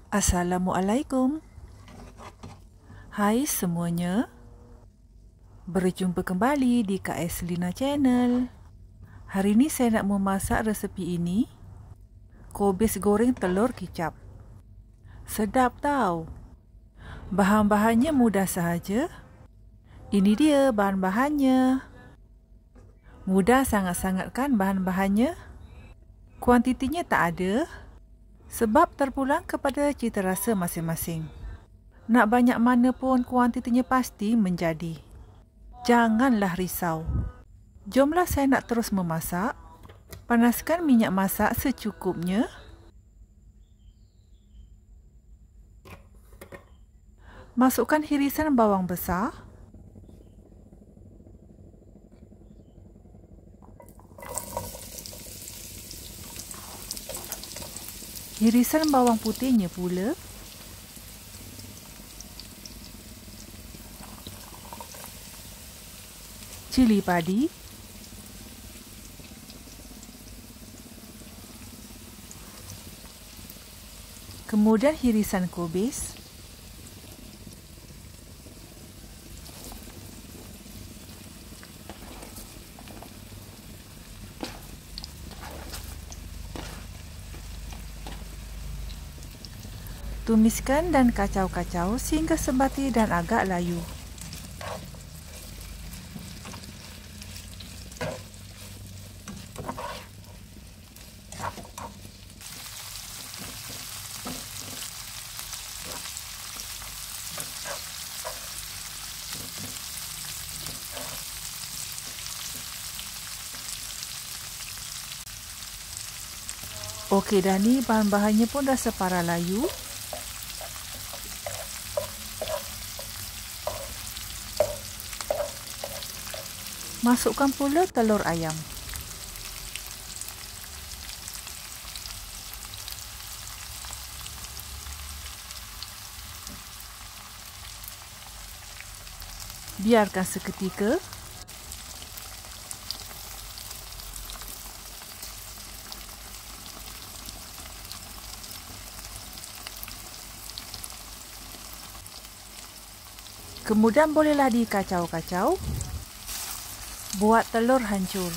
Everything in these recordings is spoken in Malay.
Assalamualaikum. Hai semuanya. Berjumpa kembali di KS Lina Channel. Hari ini saya nak memasak resepi ini. Kubis goreng telur kicap. Sedap tau. Bahan-bahannya mudah sahaja. Ini dia bahan-bahannya. Mudah sangat-sangat kan bahan-bahannya? Kuantitinya tak ada. Sebab terpulang kepada cita rasa masing-masing. Nak banyak mana pun kuantitinya pasti menjadi. Janganlah risau. Jomlah saya nak terus memasak. Panaskan minyak masak secukupnya. Masukkan hirisan bawang besar. Hirisan bawang putihnya pula. Cili padi. Kemudian hirisan kubis. Tumiskan dan kacau-kacau sehingga sebati dan agak layu. Okey dah ni, bahan-bahannya pun dah separa layu. Masukkan pula telur ayam. Biarkan seketika. Kemudian bolehlah dikacau-kacau. Buat telur hancur.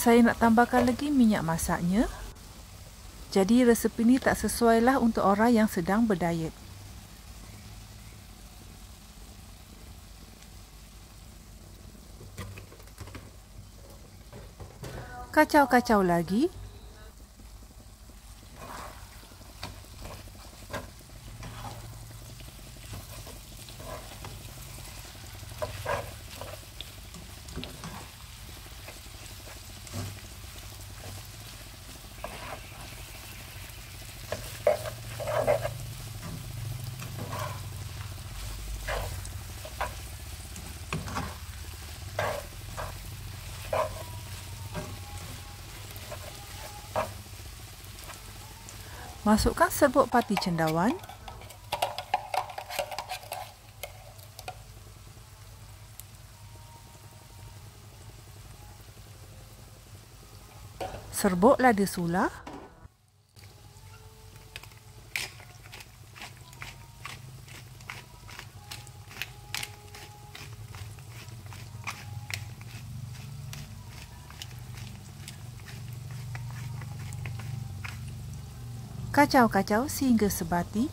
Saya nak tambahkan lagi minyak masaknya. Jadi resepi ni tak sesuai lah untuk orang yang sedang berdiet. Kacau-kacau lagi. Masukkan serbuk pati cendawan. Serbuk lada sula. Kacau-kacau sehingga sebati.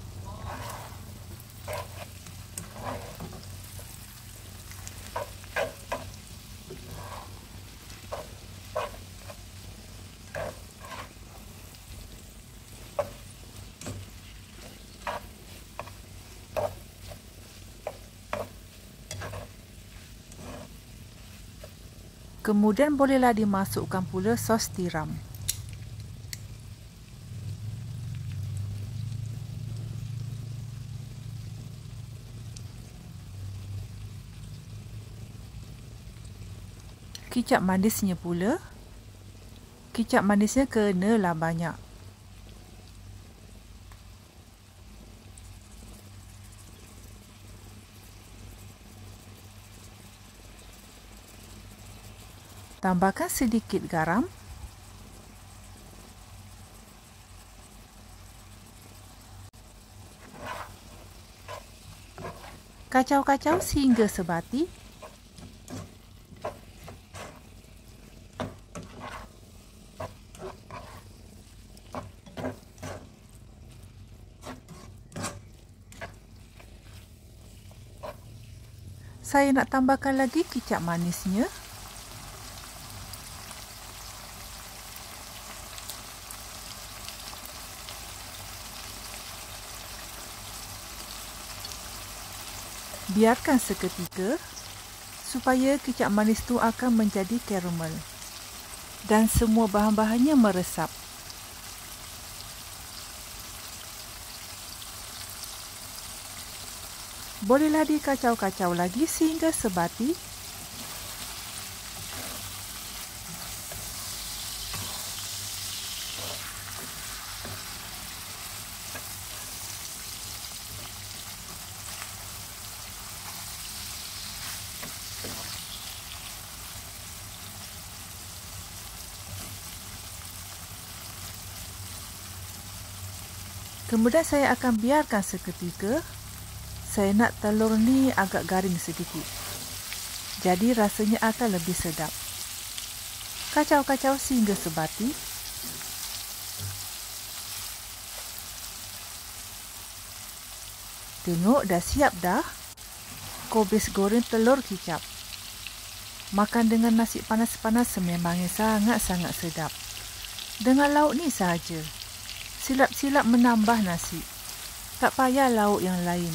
Kemudian bolehlah dimasukkan pula sos tiram. Kicap manisnya pula. Kicap manisnya kenalah banyak. Tambahkan sedikit garam. Kacau-kacau sehingga sebati. Saya nak tambahkan lagi kicap manisnya. Biarkan seketika supaya kicap manis tu akan menjadi karamel dan semua bahan-bahannya meresap. Bolehlah dikacau-kacau lagi sehingga sebati. Kemudian saya akan biarkan seketika. Saya nak telur ni agak garing sedikit. Jadi rasanya akan lebih sedap. Kacau-kacau sehingga sebati. Tengok, dah siap dah. Kobis goreng telur kicap. Makan dengan nasi panas-panas sememangnya sangat-sangat sedap. Dengan lauk ni sahaja. Silap-silap menambah nasi. Tak payah lauk yang lain.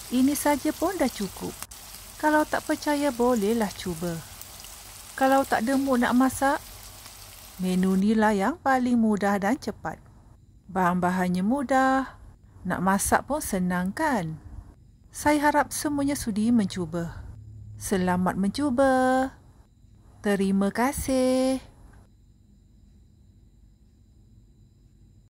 Ini saja pun dah cukup. Kalau tak percaya bolehlah cuba. Kalau tak ada mood nak masak, menu ni lah yang paling mudah dan cepat. Bahan-bahannya mudah. Nak masak pun senang kan? Saya harap semuanya sudi mencuba. Selamat mencuba. Terima kasih.